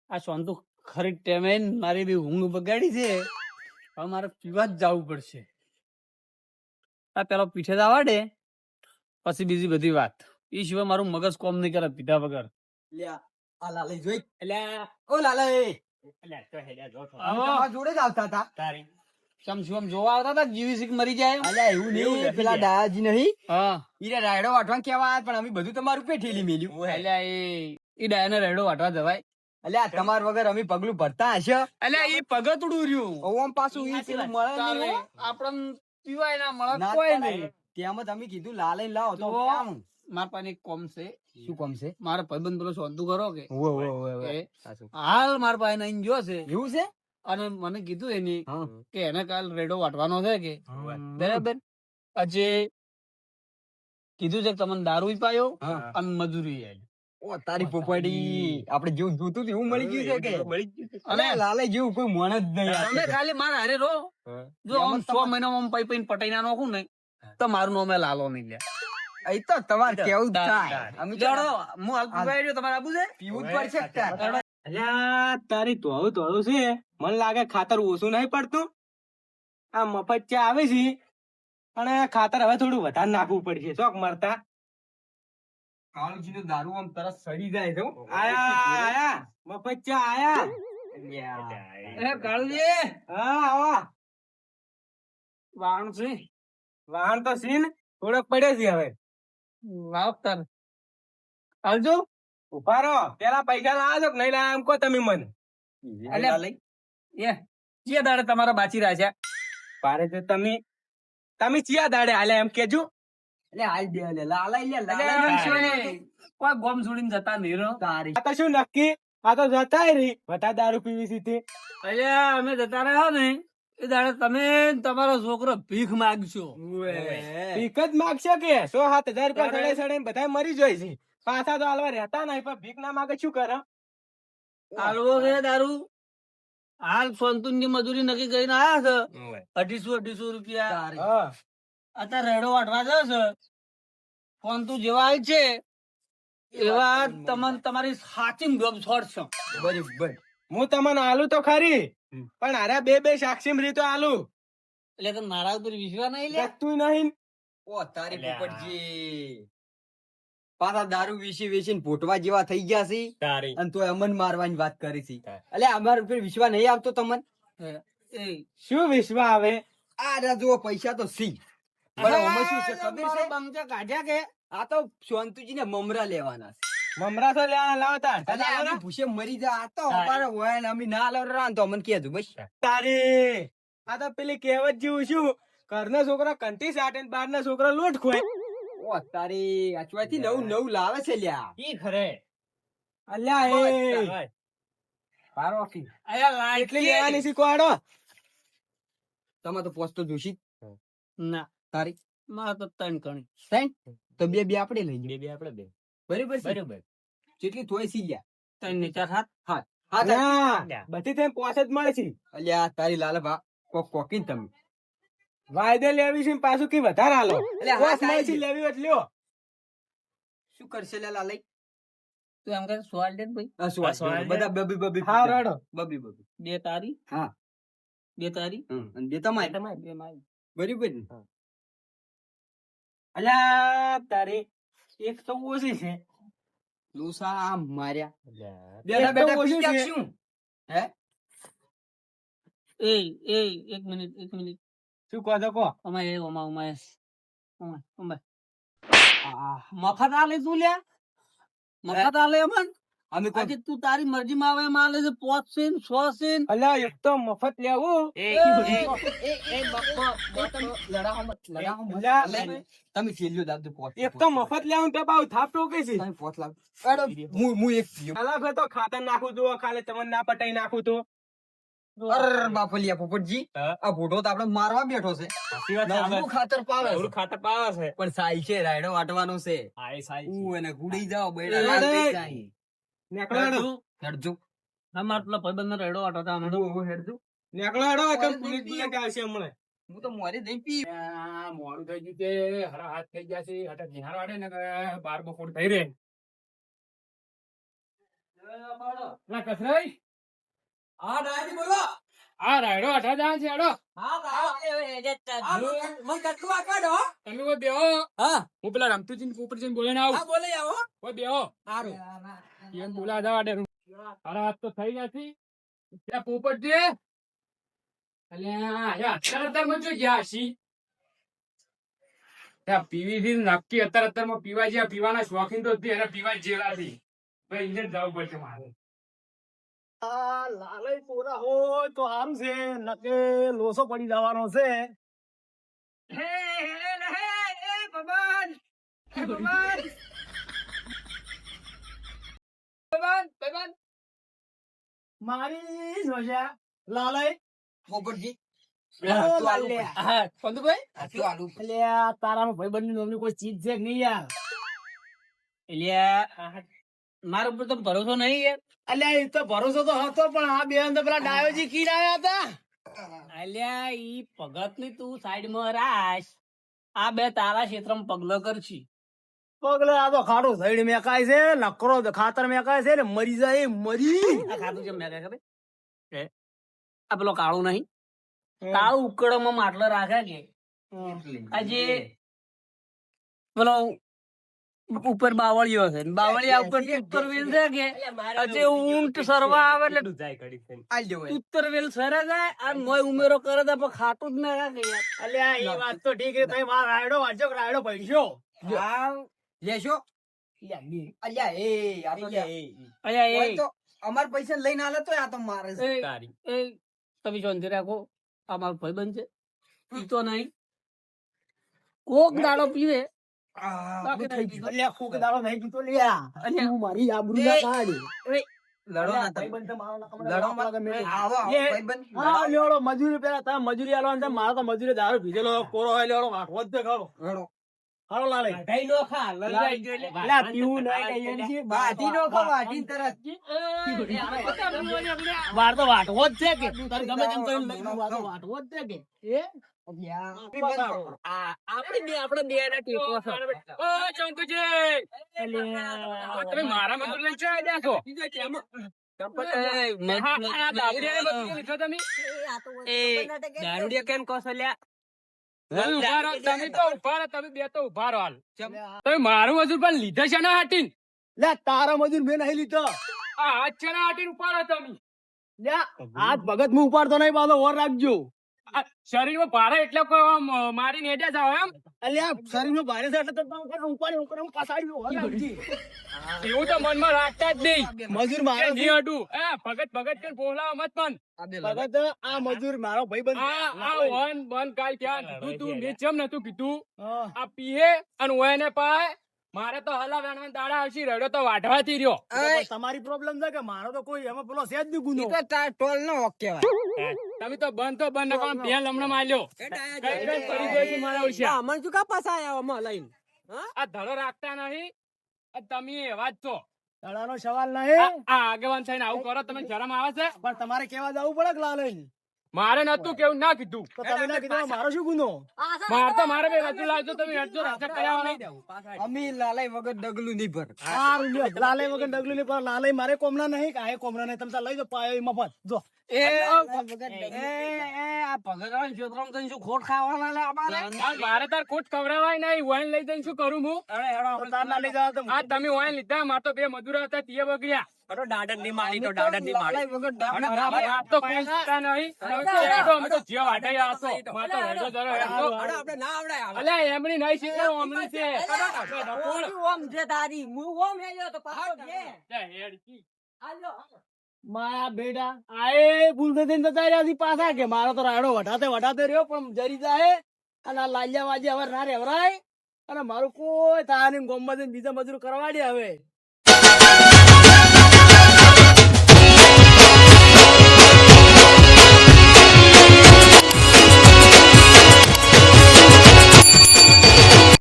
આ સોનતું ખરી ટાઈમે મારી બી ઊંઘ બગાડી છે. હવે મારે પીવા જ જવું પડશે. આ પેલો પીઠે દાવા દે પછી બીજી બધી વાત. એ સિવાય મારું મગજ કોમ નહીં કરે પીધા વગર. આ લાલે જોઈ એટલે ઓ લાલે તમારા જોડે જ આવતા હતા. સમસુમ જોવા આવતા હતા જીવી શીખ મરી જાય. અલ્યા એવું નહીં, પેલા ડાયાજી નહીં હા ઈરે રાયડો વાટવા કેવા આયા, પણ અમે બધું તમારું પેઠેલી મેલ્યું. અલ્યા એ ડાયને રેડો વાટવા જવાય. અલ્યા તમાર વગર અમે પગલું ભરતા હશે. અલ્યા એ પગતડું રહ્યું. ઓમ પાછું ઈ પેલું મળે નહીં હો. આપણને પીવાય ના મળે ના કોઈ જ નહીં. તેમ જ અમે કીધું લાલે લાવો તો તો આમ. મારા પાસે એક કોમ છે. શું કામ છે? મારા ભાઈબંધ પેલો સોંતું કરો કે ઓવે એ હાલ મારા પાસે નહીં જો છે. એવું છે? અને મને કીધું એની હા. કે એને કાલ રેડો વાટવાનો છે કે બરાબર. હજી કીધું છે કે તમને દારૂ પાયો હા. અને મજૂરી આલી. ઓ તારી પોપડી આપણે જેવું જોતું હતું એવું મળી ગયું છે કે? અને અને લાલે જેવું કોઈ મણ જ નહીં. તમે ખાલી મારા હારે રહો. જો આમ 6 મહિનામાં આમ પૈ પૈને પટાઈ ના નાખું ને તો મારું નામે લાલો નહીં લે. અહીં તો તમારે કેવું જ થાય. અમે તો જાડો હું હાલ પીવાઈ રહ્યો. તમારે આબુ છે? પીવું જ પડશે જ તાર. અલ્યા તારી ધોળું ધોળું છે, મને લાગે ખાતર ઓછું નહીં પડતું. આ મફત ચા આવે છે અને ખાતર હવે થોડું વધારે નાખવું પડશે. શોખ મરતા કાળુજીનો દારૂ આમ તરત સડી જાય છે હો. આયા મફત ચા આયા. એ કાળુજી હા આવો. વાણ છે વાહન તો સીન થોડોક પડ્યો છે હવે. વાવ તાર આવજો. ઉભા રહો, પેલા પૈસા લાવો છો કે નહીં લાવો એમ કહો તમે મને. અલ્યા એ જે દાડે તમારા બાચી રહ્યા છે. પારે તો તમે ચિયા દાડે હાલે એમ કેજો. એટલે હાલ દે લે લાલા લે અલ્યા, લાલા કોઈ ગોમ છોડીને જતા નહીં રહો. તારી આ તો શું નક્કી, આ તો જતાય રહી વધારે દારૂ પીવી સીધી. અલ્યા અમે જતા રહ્યા ને એ દાડે તમે ને તમારો છોકરો ભીખ માગશો. ભીખ જ માગશે કે 6-7 હજાર રૂપિયા સડે સડે બધા મરી જાય છે. પાછા તો હાલવા રહેતા નહીં, પણ ભીખ ના માગે શું કરે? હાલવો છે દારૂ. હાલ સોનતુન ની મજૂરી નક્કી કરીને આયા છે 250 રૂપિયા. તારી હા. અત્યારે રેડો વાટવા જાય છે. સોનતું જેવા આવી છે એવા તમને તમારી સાચી ગમ છોડશો. બરાબર. હું તમને આલુ તો ખરી, પણ હારા બે સાક્ષી મરી તો આલુ એટલે કે મારા ઉપર વિશ્વાસ નહીં લે. તું નહીં. ઓ તારી પોપટજી પાછા દારૂ વેચીને પોટવા જેવા થઈ ગયા છે અને તો અમન મારવાની વાત કરી છે. એટલે અમારા ઉપર વિશ્વાસ નહીં આવતો તમને? એ શું વિશ્વા આવે? આ રહ્યા જુઓ પૈસા તો સી પણ આમાં શું છે ખબર છે? બંગચા કાઢ્યા કે આ તો શાંતુજીને મમરા લેવાના છે. મમરા તો લેવા લાવતા એટલે આને ભૂસે મરી જાય આ તો અમારે હોય ને અમે ના લાવરા તો અમને કહેજો બસ. તારી આ તો પેલી કહેવત જેવું શું, ઘરના છોકરા કંટી સાટે ને બહારના છોકરા લોટ ખોય. ઓ તારી અચવાથી નવું લાવે છે લ્યા. ઈ ખરે અલ્યા એ પારોકી અયા લાઈટ એટલી લેવાની શીખવાડો. તમે તો પોસ્તો જોશી ના તારી મારે તો ત્રણ કણી. સાઈન તો બે આપણે લઈ જઈએ. બે આપણે બે બરાબર છે? બરોબર. જેટલી થોડી સી લ્યા. ત્રણ ને 4 હાથ. હા તારી. ના, બધી તેમ પોસ જ મળે છે. અલ્યા તારી લાલ ભા કોકીન તમે. વાયદે લેવી છે ને પાછું કઈ વધારે હાલો. અલ્યા, પોસ હા, મળે છે સાચી. લેવી હોય તો લ્યો. શું કરશે લ્યા લાલઈ? તું એમ કહે સવાલ દે ને ભાઈ. આ શું વાત? બધા બબી હા રડો. બબી બે તારી હા. બે તારી અને બે તમારે બે મારી. બરાબર ને? અલ્યા તારી એક તો ઓછી છે. લૂસા આમ માર્યા એક બેઠા તો બેઠા ઓછી પી છે. નાખશું. હે એ એક મિનિટ શું કહો તો કહો. અમાય મફત આલે તું લ્યા. મફત આલે અમન. અમે કોઈ આજે તું તારી મરજી માં આવે એમ આલે છે 5 સેન 100 સેન. અલ્યા એક તો મફત લેવું. લડાવો મત. અલ્યા, અલ્યા, તમે થેલીઓ દાબજો પોત. એક તો મફત લેવું તો બાવ થાપ ટોકે છે. તમે પોત લાવ. અરે, હું એક પીયો. અલગ હોય તો ખાતર નાખું તો ખાલી તમને ના પટાઈ નાખું તો. અરે બાપલિયા પોપટજી હા. આ ભોટો તો આપણે મારવા બેઠો છે. નવું ખાતર પાવે છે. ખાતર પાવા છે. પણ સાઈ છે રાયડો વાટવાનો છે. હું એને ગુડી જાઓ બૈડા લાલ થઈ જાય. નેકળો હેડો. હેડજો. અમાર પેલા ભાઈબંધનો રેડો વાટો હતા અમે તો. હું હેડજો. નેકળો હેડો એકદમ પુલિસ બુલેટ આવશે હમણાં. હું તો મોરે નહીં પી. મોડું થઈ ગયું છે હરા હાથ થઈ ગયા છે હટા નિહાર વાડે ને 12 બપોર થઈ રે ના કસરાઈ હા દાદી બોલો. આ રાયડો અઠા દાન છે હેડો તમે કોઈ બેહો હા હું પેલા રમતુજી ઉપર જઈને બોલે ને આવું બોલે આવો. કોઈ બેહો સારું. એમ બોલા દવા ડે અરે વાત તો થઈ નથી ત્યાં પોપટ છે અલ્યા અત્યારે જો ગયા છી ત્યાં પીવી થી નક્કી અત્યારમાં પીવા જ્યાં પીવાના શોખીન તો હતી અને પીવા જેવા હતી ભાઈ ઇન્જન જવું પડશે મારે લાલય પોરા હોય તો સારું છે નકે લોસો પડી જવાનો છે મારી જોજા લાલય પોપટજી. હા ચંદુભાઈ અલ્યા તારામાં ભાઈબંધની નામની કોઈ ચીજ છે કે નહીં યાર એટલે મારા ઉપર તો ભરોસો નહીં યાર. અલ્યા એ તો ભરોસો તો હતો પણ આ બે તો પેલા ડાયોજી કીડ આવ્યા હતા અલ્યા ઈ ભગત ની તું સાઈડ માં રાખ. આ બે તારા ક્ષેત્રમાં પગલો કરશી. પગલે આ તો ખાડો સઈડ મેકાય છે નકરો ખાતર મેકાય છે ને મરી જાય એ મરી આ ખાધું છે મેં ખબર હે? આ પેલો કાળું નહીં કાળું ઉકળમાં માટલો રાખે કે આજે પેલો ઉપર બાવળીઓ છે ને બાવળિયા ઉપર ઉત્તરવેલ છે કે આજે ઊંટ સરવા આવે એટલે ઉત્તરવેલ સરે જાય અને મોય ઉમેરો કરે તો પણ ખાતું જ ના રાખે યાર. અલ્યા એ વાત તો ઠીક છે તમે મારા રાયડો વાંચો કે રાયડો પૈસો હા લેશો. અલ્યા એ આ તો લે. અલ્યા હોય એ તો અમાર પૈસા લઈને આલે તો આ તો મારે છે. એ તમે શાંતિ રાખો. આ મારો ભાઈબંધ છે પીતો નહીં. કોક દાડો પીવે બાકી નહીં પીતો. અલ્યા ફૂક દાડો નહીં પીતો લ્યા અલ્યા તું મારી આબરૂ ના કાઢ લડો ના તમે. ભાઈબંધ તો મારો ના કમરે લડો આપણા ગમે તે. આવો આવો એ- ભાઈબંધ. હા લેવડો મજૂરી પેલા તમે મજૂરી આલવાનું છે મારે તો મજૂરી દારૂ પીધેલો કોરો હોય લેવડો વાટવો જ છે ખાડો લડો. હાલો લાલે ઢાઈ નો ખા લડાઈ જો એટલે. અલ્યા પીવું નહીં ને એમ બાજી નો ખો બાજી તરત. વાર તો વાટવો જ છે કે તું તારે ગમે તેમ કરીને લઈ લો, વાર તો વાટવો જ છે કે એ આપણે બે ના ટેકો છો. ઓ ચંકુજી તમે મારા મજૂર લઈને ચા દેખો આ દારૂડિયાને બધું લીધો તમે દારૂડિયા કેમ કહો છો લ્યા? તમે ઉભા રહો, તમે તો ઉભા રહો, તમે બે તો ઉભા રહો હાલ. તમે મારું મજૂર પણ લીધા છે ને હાટીન લે તારા મજૂર મેં નહીં લીધો આ હાથ છે ને હાટીન ઉભા રહો તમે લે હાથ ભગત હું ઉપાડતો નહીં પાછો ઓર રાખજો આ શરીરમાં ભારે એટલે કોઈ આમ મારીને હેડ્યા જાવ એમ અલ્યા શરીરમાં ભારે છે એટલે તો ઉપાડી ઉપાડી પાછાડી ઓર રાખજી એવું તો મનમાં રાખતા જ નહીં મજૂર મારો છે. નહીં હટું ભગત ભગત કે બોલાવો મત પણ ભગત આ મજૂર મારો ભાઈબંધ આ વન બન કાલ ક્યાં કીધું તું મેં ચમ નતું કીધું હા. આ પીએ અને ઓયને પાય મારે તો હલા વેણવાન દાડા આવશે રેડો તો વાઢવાથી રહ્યો પણ તમારી પ્રોબ્લેમ છે કે મારો તો કોઈ એમાં પેલો છે જ નહીં ગુનો ટોલ નો હક કહેવાય. તમે તો બંધ તો બંધ નકો બે લમણા માલ્યો કઈ કઈ કરી ગયો છે મારા ઓછા અમન શું કા પાછા આમાં લઈને આ ધડો રાખતા નહીં આ તમે એવા જ છો તળાનો સવાલ નહીં આ આગેવાન થઈને આવું કરો તમે શરમ આવે છે પણ તમારે કેવા જવું પડે કે લાલન મારે નતું કેવું ના કીધું તો તમે ના કીધું મારો શું ગુનો માર તો મારે બે રજૂ લાવજો તમે હેડજો રાજા કર્યા અમે લાલાઈ વગર ડગલું નહીં ભર. સારું લ્યો લાલય વગર ડગલું નહીં પણ લાલય મારે કોમના નહીં કે આ કોમના નહીં તમે તાર લઈ જાઓ પાયો એમાં મફત જો એ આ ભગવાન ક્ષેત્રમાં તને શું ખોટ ખાવાના લે અમારે? મારે તાર કોટ કવરાવાય નહીં વાઈન લઈ જઈને શું કરું હું તાર ના લઈ જાઓ તો આ તમે વાઈન લીધા માર તો બે મજૂર હતા તે બગડ્યા લાલાઈ વગર ડગલું બરાબર, આ તો કોઈ ચિંતા નહીં. તમે તો હેડો, અમે તો જ્યાં વાટે આસો. માર તો હેડો જરો હેડો. અલ્યા, એમની નહીં શીખે, ઓમની છે. ઓમ છે તારી હું ઓમ હેજો તો પાછો છે. લે, હેડકી. મારા બેટા આએ ભૂલ થઈને જતા રહ્યા છે પાછા કે મારો તો રાયડો વટાતે રહ્યો પણ જરી જાય અને આ લાલિયા વાજે હવે ના રેવરાય અને મારું કોઈ થાય નહીં ગોમમાં જઈને બીજા મજૂર કરવાડે હવે